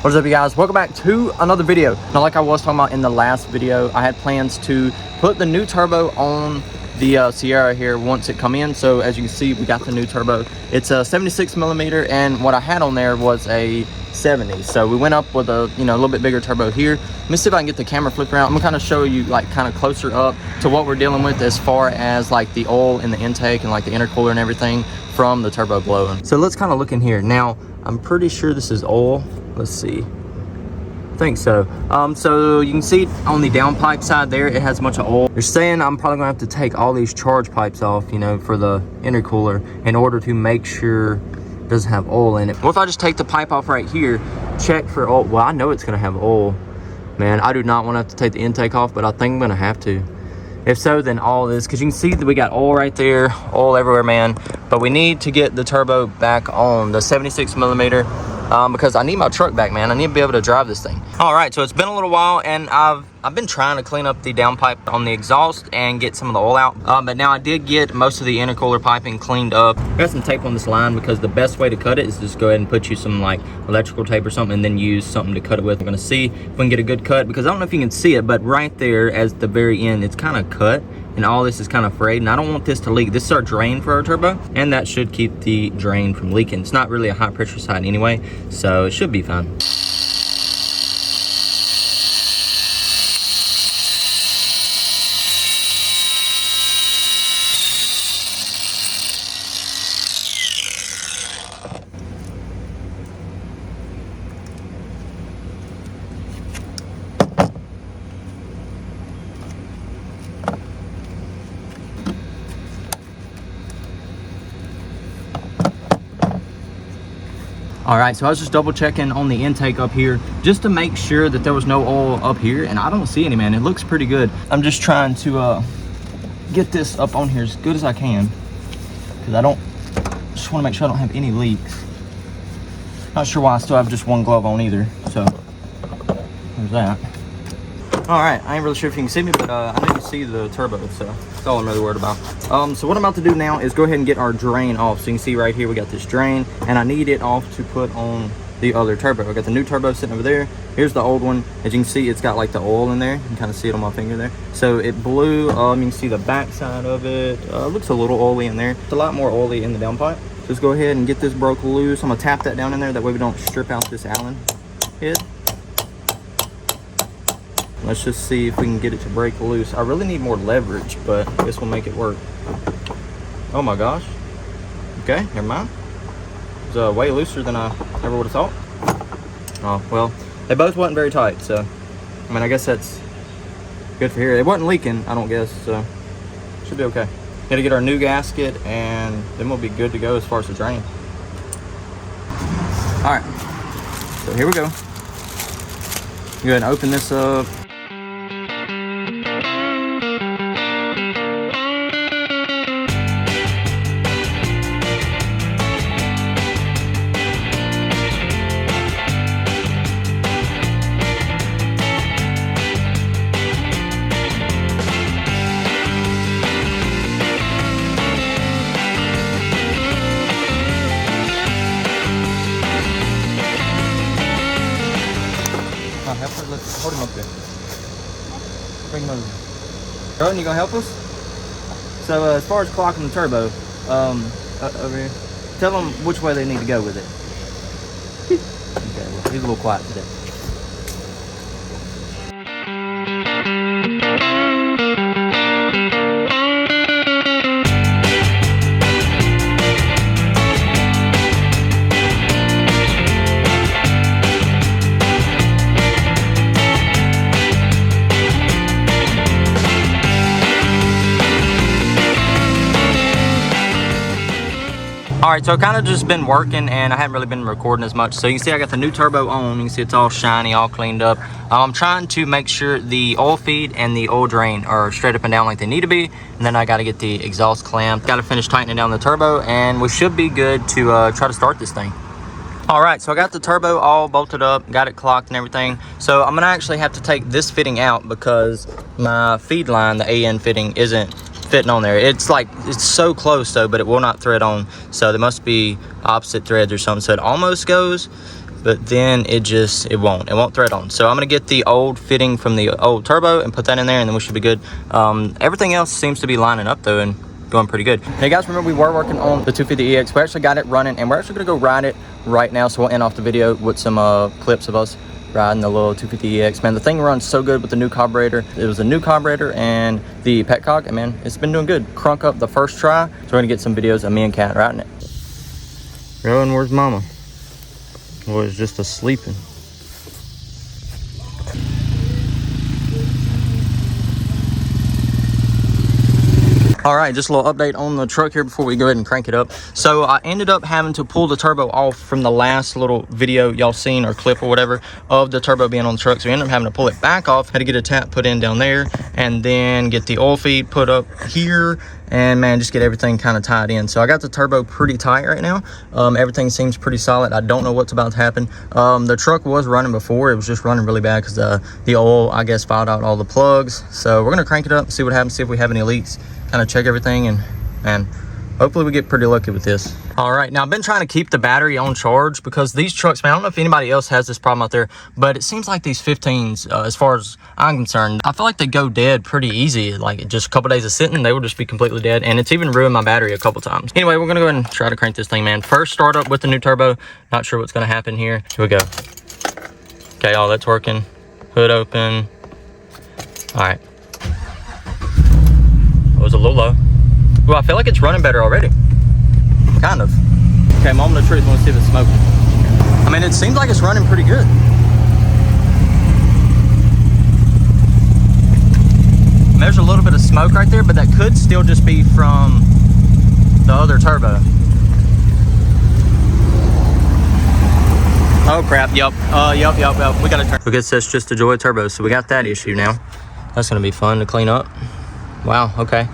What is up, you guys? Welcome back to another video. Now, like I was talking about in the last video, I had plans to put the new turbo on the Sierra here once it come in. So as you can see, we got the new turbo. It's a 76 millimeter, and what I had on there was a 70. So we went up with a little bit bigger turbo here. Let me see if I can get the camera flipped around. I'm gonna kind of show you like kind of closer up to what we're dealing with as far as like the oil in the intake and like the intercooler and everything from the turbo blowing. So let's kind of look in here. Now, I'm pretty sure this is oil. Let's see. I think so. So you can see on the downpipe side there, it has a bunch of oil. They're saying I'm probably gonna have to take all these charge pipes off, for the intercooler in order to make sure it doesn't have oil in it. What if I just take the pipe off right here, check for oil? Well, I know it's gonna have oil. Man, I do not want to have to take the intake off, but I think I'm gonna have to. If so, then all this, because you can see that we got oil right there, oil everywhere, man. But we need to get the turbo back on the 76 millimeter. Because I need my truck back, man. I need to be able to drive this thing. All right, so it's been a little while, and I've been trying to clean up the downpipe on the exhaust and get some of the oil out. But now I did get most of the intercooler piping cleaned up. I got some tape on this line because the best way to cut it is just go ahead and put you some like electrical tape or something, and then use something to cut it with. We're gonna see if we can get a good cut, because I don't know if you can see it, but right there at the very end, it's kind of cut. And all this is kind of frayed, and I don't want this to leak. This is our drain for our turbo, and that should keep the drain from leaking. It's not really a high pressure side anyway, so it should be fine. All right, so I was just double checking on the intake up here just to make sure that there was no oil up here, and I don't see any, man. It looks pretty good. I'm just trying to get this up on here as good as I can, because just want to make sure I don't have any leaks. Not sure why I still have just one glove on either, so there's that. All right, I ain't really sure if you can see me, but I know you see the turbo, so that's all I'm really worried about. So what I'm about to do now is go ahead and get our drain off. So you can see right here, we got this drain, and I need it off to put on the other turbo. I got the new turbo sitting over there. Here's the old one. As you can see, it's got like the oil in there. You can kind of see it on my finger there. So it blew. You can see the back side of it. Looks a little oily in there. It's a lot more oily in the downpipe. Just go ahead and get this broke loose. I'm gonna tap that down in there. That way we don't strip out this Allen head. Let's just see if we can get it to break loose. I really need more leverage, but this will make it work. Oh my gosh. Okay, never mind. It's way looser than I ever would have thought. Oh, well, they both wasn't very tight, so I mean, I guess that's good for here. It wasn't leaking, I don't guess, so should be okay. Gotta get our new gasket, and then we'll be good to go as far as the drain. All right, so here we go. Go ahead and open this up. Hold him up there. Bring him over. Rowan, you gonna help us? So as far as clocking the turbo, over here, tell them which way they need to go with it. Okay, well, he's a little quiet today. All right, so I've kind of just been working, and I haven't really been recording as much. So you can see I got the new turbo on. You can see it's all shiny, all cleaned up. I'm trying to make sure the oil feed and the oil drain are straight up and down like they need to be. And then I got to get the exhaust clamp. Got to finish tightening down the turbo, and we should be good to try to start this thing. All right, so I got the turbo all bolted up, got it clocked and everything. So I'm gonna actually have to take this fitting out because my feed line, the AN fitting, isn't fitting on there. It's so close though, but it will not thread on. So there must be opposite threads or something. So it almost goes, but then it won't thread on. So I'm gonna get the old fitting from the old turbo and put that in there, and then we should be good. Everything else seems to be lining up though and going pretty good. Hey guys, remember we were working on the 250EX. We actually got it running, and we're actually gonna go ride it right now. So we'll end off the video with some clips of us riding the little 250EX. Man, the thing runs so good with the new carburetor. It was a new carburetor and the petcock, and man, it's been doing good. Crunk up the first try. So we're gonna get some videos of me and Kat riding it. Rowan, where's mama? Was just asleeping. All right, just a little update on the truck here before we go ahead and crank it up. So I ended up having to pull the turbo off from the last little video y'all seen, or clip or whatever, of the turbo being on the truck. So we ended up having to pull it back off, had to get a tap put in down there, and then get the oil feed put up here, and man, just get everything kind of tied in. So I got the turbo pretty tight right now. Everything seems pretty solid. I don't know what's about to happen. The truck was running before. It was just running really bad because the oil, I guess, fouled out all the plugs. So we're gonna crank it up, see what happens, see if we have any leaks, kind of check everything, and hopefully we get pretty lucky with this. All right, now I've been trying to keep the battery on charge because these trucks, man, I don't know if anybody else has this problem out there, but it seems like these 15s, as far as I'm concerned, I feel like they go dead pretty easy. Like just a couple days of sitting, they will just be completely dead, and it's even ruined my battery a couple times. Anyway, we're gonna go ahead and try to crank this thing, man. First start up with the new turbo. Not sure what's gonna happen here. Here we go. Okay, all that's working. Hood open. All right. It was a little low. Well, I feel like it's running better already. Kind of. Okay, moment of truth. Let's see if it's smoking. I mean, it seems like it's running pretty good. There's a little bit of smoke right there, but that could still just be from the other turbo. Oh crap, yep. Yep. We gotta turn. I guess that's just a Joy turbo, so we got that issue now. That's gonna be fun to clean up. Wow, okay.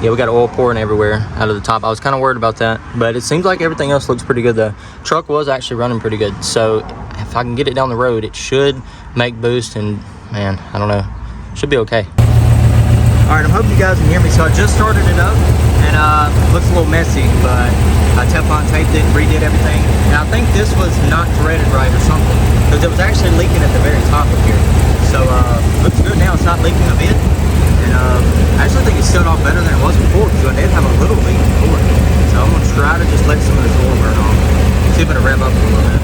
Yeah, we got oil pouring everywhere out of the top. I was kind of worried about that, but it seems like everything else looks pretty good. The truck was actually running pretty good, so if I can get it down the road, it should make boost, and man, I don't know, should be okay. All right, I hope you guys can hear me. So I just started it up, and it looks a little messy, but I Teflon taped it, redid everything, and I think this was not threaded right or something, because it was actually leaking at the very top of here. So looks good now. It's not leaking a bit. And I actually think it's set off better than it was before, because I did have a little leak before. So I'm going to try to just let some of this oil burn off. See if it'll rev up a little bit.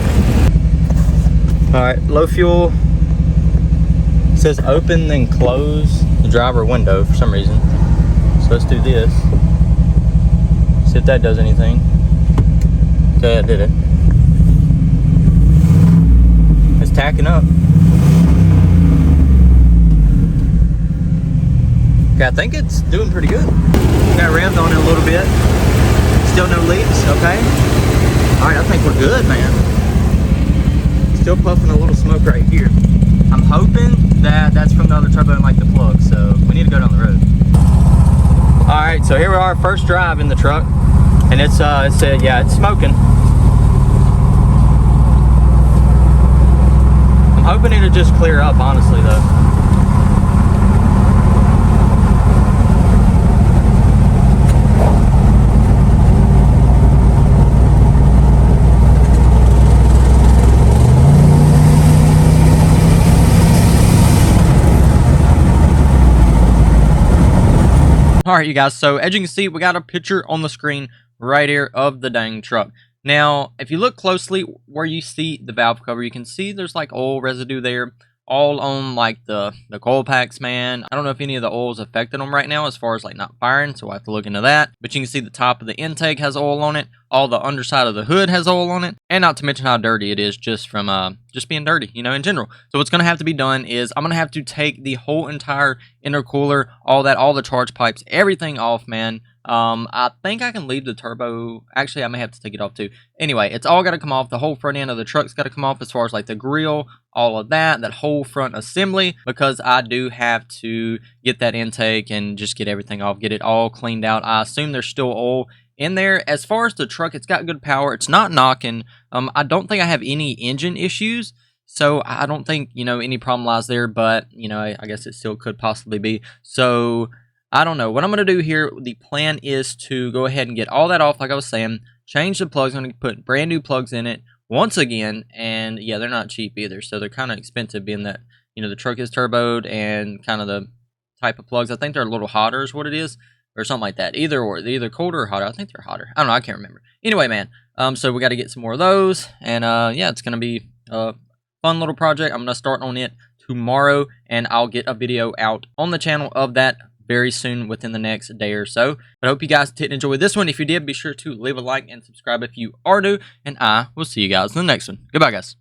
Alright, low fuel. It says open then close the driver window for some reason. So let's do this. See if that does anything. Okay, I did it. It's tacking up. I think it's doing pretty good. Got revved on it a little bit. Still no leaks, okay. All right, I think we're good, man. Still puffing a little smoke right here. I'm hoping that that's from the other turbo and like the plug, so we need to go down the road. All right, so here we are, first drive in the truck, and it said, yeah, it's smoking. I'm hoping it'll just clear up, honestly, though. All right, you guys, so as you can see, we got a picture on the screen right here of the dang truck. Now, if you look closely where you see the valve cover, you can see there's like oil residue there, all on like the coil packs, man. I don't know if any of the oil's affected them right now as far as like not firing, so I have to look into that. But you can see the top of the intake has oil on it, all the underside of the hood has oil on it, and not to mention how dirty it is just from just being dirty, you know, in general. So what's going to have to be done is I'm going to have to take the whole entire intercooler, all the charge pipes, everything off, man. I think I can leave the turbo. Actually, I may have to take it off too. Anyway, it's all got to come off. The whole front end of the truck's got to come off, as far as like the grill, all of that whole front assembly, because I do have to get that intake and just get everything off, get it all cleaned out. I assume there's still oil in there. As far as the truck, it's got good power. It's not knocking. I don't think I have any engine issues, so I don't think, you know, any problem lies there, but, you know, I guess it still could possibly be. So I don't know. What I'm going to do here, the plan is to go ahead and get all that off, like I was saying, change the plugs. I'm going to put brand new plugs in it, once again, and yeah, they're not cheap either, so they're kind of expensive, being that, you know, the truck is turboed and kind of the type of plugs. I think they're a little hotter is what it is, or something like that. Either or, they're either colder or hotter. I think they're hotter. I don't know. I can't remember. Anyway, man. So we got to get some more of those, and yeah, it's gonna be a fun little project. I'm gonna start on it tomorrow, and I'll get a video out on the channel of that very soon, within the next day or so. But I hope you guys did enjoy this one. If you did, be sure to leave a like and subscribe if you are new, and I will see you guys in the next one. Goodbye, guys.